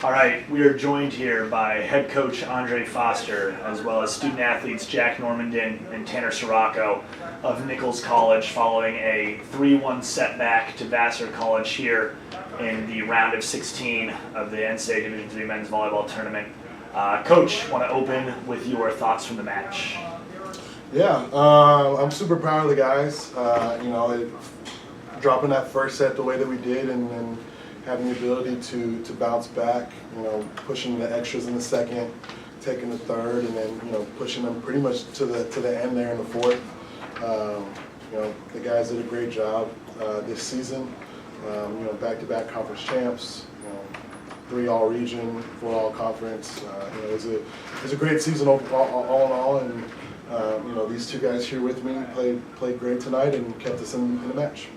All right, we are joined here by head coach Andre Foster, as well as student athletes Jack Normandin and Tanner Sirocco of Nichols College, following a 3-1 setback to Vassar College here in the round of 16 of the NCAA Division III men's volleyball tournament. Coach, want to open with your thoughts from the match? Yeah, I'm super proud of the guys. Dropping that first set the way that we did, and having the ability to bounce back, pushing the extras in the second, taking the third, and then pushing them pretty much to the end there in the fourth. The guys did a great job this season. Back-to-back conference champs, 3 all-region, 4 all-conference. It was a great season all in all, and these two guys here with me played great tonight and kept us in the match.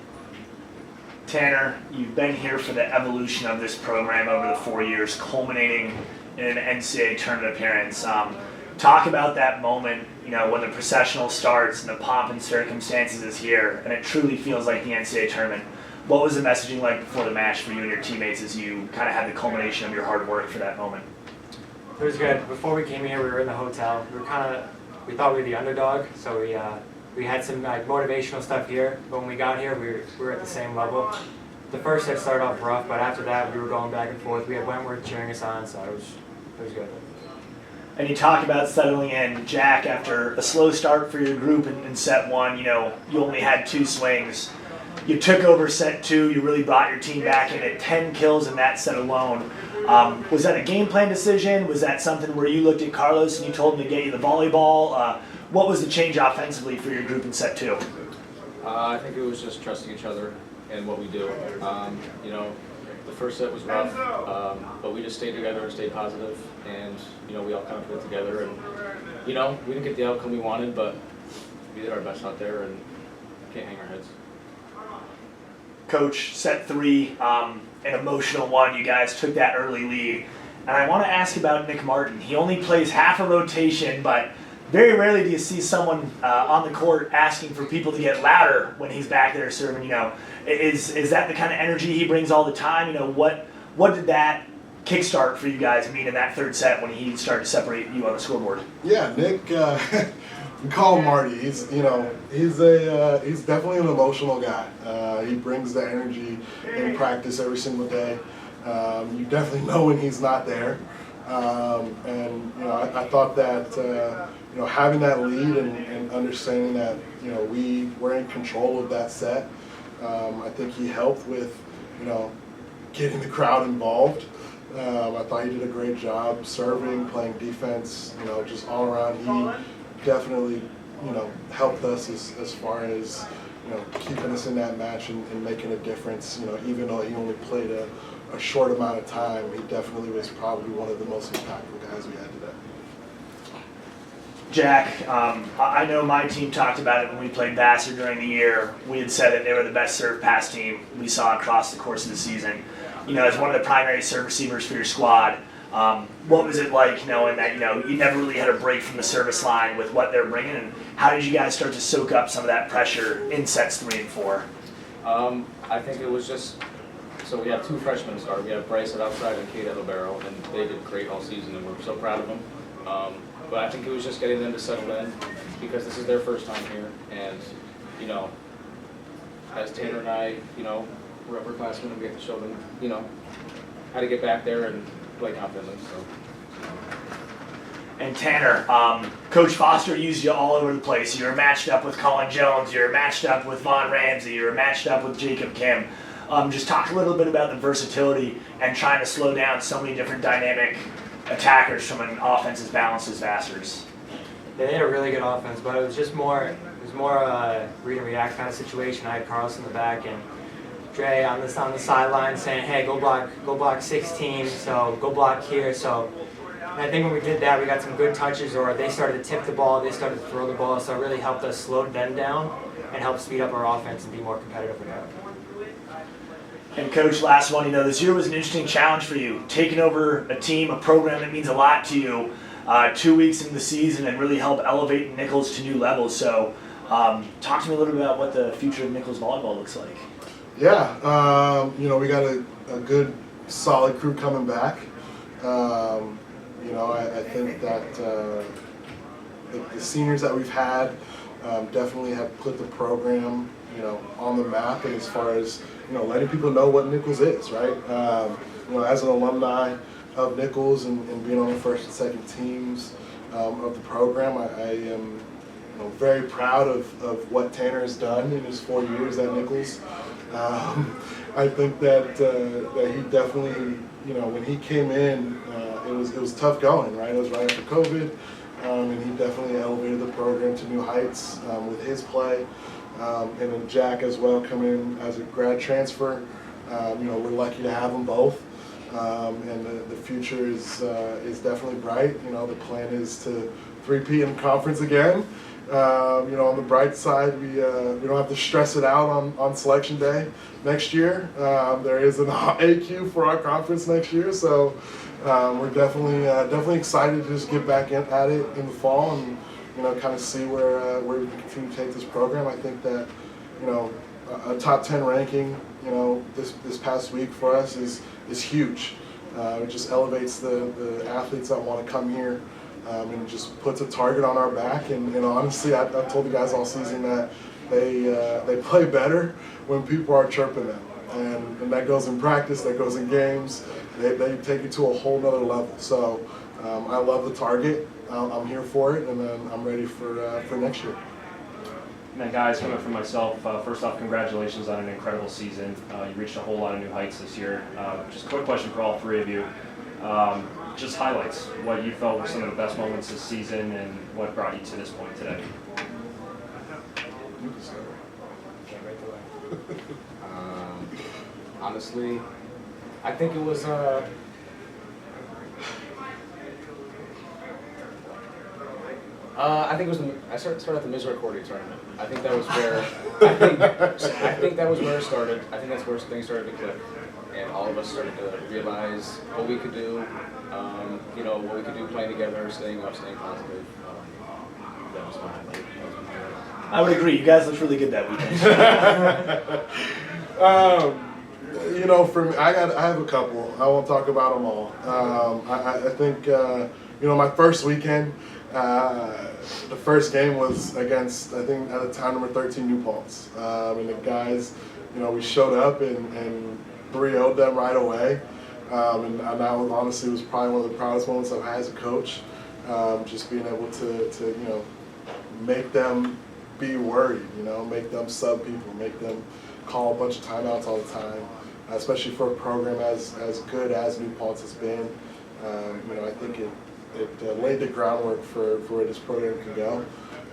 Tanner, you've been here for the evolution of this program over the 4 years, culminating in an NCAA tournament appearance. Talk about that moment, when the processional starts and the pomp and circumstances is here, and it truly feels like the NCAA tournament. What was the messaging like before the match for you and your teammates as you kind of had the culmination of your hard work for that moment? It was good. Before we came here, we were in the hotel. We thought we were the underdog, so we had some motivational stuff here, but when we got here, we were at the same level. The first set started off rough, but after that, we were going back and forth. We had Wentworth cheering us on, so it was good. And you talk about settling in. Jack, after a slow start for your group in set 1, you only had 2 swings. You took over set 2, you really brought your team back in at 10 kills in that set alone. Was that a game plan decision? Was that something where you looked at Carlos and you told him to get you the volleyball? What was the change offensively for your group in set 2? I think it was just trusting each other and what we do. The first set was rough, but we just stayed together and stayed positive, and we all kind of put it together. And we didn't get the outcome we wanted, but we did our best out there and can't hang our heads. Coach, set 3, an emotional one. You guys took that early lead, and I want to ask about Nick Martin. He only plays half a rotation, but very rarely do you see someone on the court asking for people to get louder when he's back there serving. Is that the kind of energy he brings all the time? What did that kickstart for you guys mean in that third set when he started to separate you on the scoreboard? Yeah, Nick. We call him Marty. He's definitely an emotional guy. He brings the energy in practice every single day. You definitely know when he's not there. I thought that having that lead and understanding that we were in control of that set, I think he helped with getting the crowd involved. I thought he did a great job serving, playing defense, just all around. He definitely helped us as far as keeping us in that match and making a difference. Even though he only played a short amount of time, he definitely was probably one of the most impactful guys we had today. Jack, I know my team talked about it when we played Vassar during the year. We had said that they were the best serve pass team we saw across the course of the season. As one of the primary serve receivers for your squad, what was it like knowing that you never really had a break from the service line with what they're bringing, and how did you guys start to soak up some of that pressure in sets 3 and 4? I think it was just, so we have 2 freshmen start. We have Bryce at outside and Kate at libero, and they did great all season, and we're so proud of them. But I think it was just getting them to settle in, because this is their first time here, and as Tanner and I, we're upperclassmen, and we have to show them, how to get back there and play confidently. So. And Tanner, Coach Foster used you all over the place. You were matched up with Colin Jones, you were matched up with Von Ramsey, you were matched up with Jacob Kim. Just talk a little bit about the versatility and trying to slow down so many different dynamic attackers from an offense as balanced as Vassar's. They had a really good offense, but it was more a read and react kind of situation. I had Carlos in the back and Dre on the sideline saying, "Hey, go block 16, so go block here." So I think when we did that, we got some good touches, or they started to tip the ball, they started to throw the ball, so it really helped us slow them down and help speed up our offense and be more competitive with that. And Coach, last one, this year was an interesting challenge for you, taking over a team, a program that means a lot to you, 2 weeks into the season, and really help elevate Nichols to new levels. So talk to me a little bit about what the future of Nichols volleyball looks like. Yeah, we got a good, solid crew coming back. I think that the seniors that we've had definitely have put the program, on the map, and as far as, letting people know what Nichols is, right? As an alumni of Nichols and being on the first and second teams of the program, I am very proud of what Tanner has done in his 4 years at Nichols. I think that he definitely, when he came in, it was tough going, right? It was right after COVID, and he definitely elevated the program to new heights with his play. And then Jack as well coming in as a grad transfer. We're lucky to have them both, and the future is definitely bright. The plan is to three-peat in conference again. On the bright side, we don't have to stress it out on selection day next year. There is an AQ for our conference next year, so we're definitely excited to just get back at it in the fall and kind of see where we can continue to take this program. I think that a top 10 ranking this past week for us is huge. It just elevates the athletes that want to come here. And just puts a target on our back, and honestly, I've told the guys all season that they play better when people are chirping them, and that goes in practice, that goes in games. They take it to a whole nother level. So I love the target. I'm here for it, and then I'm ready for next year. And then guys, coming from myself, first off, congratulations on an incredible season. You reached a whole lot of new heights this year. Just a quick question for all three of you. Just highlights, what you felt were some of the best moments this season and what brought you to this point today. Honestly, I think it was I started at the Misericordia tournament. I think that was where I think that was where it started. I think that's where things started to click, and all of us started to realize what we could do. What we could do playing together, staying up, staying positive. That was fine. I would agree. You guys looked really good that weekend. For me, I have a couple. I won't talk about them all. I think my first weekend, the first game was against, I think at the time, number 13 New Paltz, and the guys, we showed up and 3-0'd them right away. And that was honestly was probably one of the proudest moments I've had as a coach. Just being able to make them be worried, make them sub people, make them call a bunch of timeouts all the time, especially for a program as good as New Paltz has been. I think it laid the groundwork for where this program can go.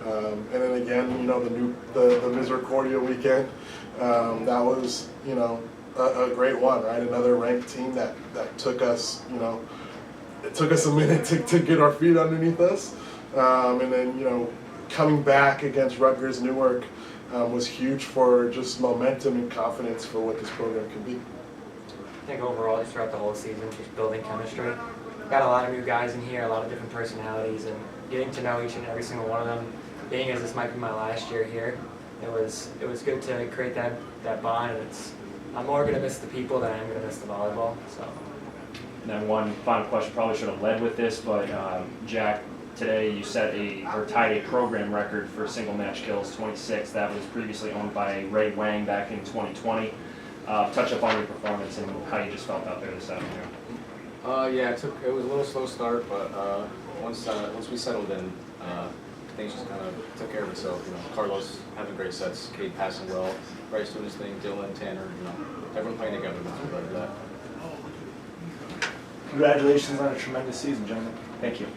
And then again, the Misericordia weekend, that was a great one, right? Another ranked team that took us, it took us a minute to get our feet underneath us. And then, coming back against Rutgers Newark was huge for just momentum and confidence for what this program can be. I think overall, just throughout the whole season, just building chemistry. Got a lot of new guys in here, a lot of different personalities, and getting to know each and every single one of them. Being as this might be my last year here, it was good to create that bond, and I'm more going to miss the people than I am going to miss the volleyball. So. And then one final question, probably should have led with this, but Jack, today you tied a program record for single match kills, 26. That was previously owned by Ray Wang back in 2020. Touch up on your performance and how you just felt out there this afternoon. Yeah, it was a little slow start, but once we settled in, things just kind of took care of itself. Carlos having great sets, Kate passing well, Bryce doing his thing, Dylan, Tanner, everyone playing together. That's what I that. Congratulations on a tremendous season, gentlemen. Thank you.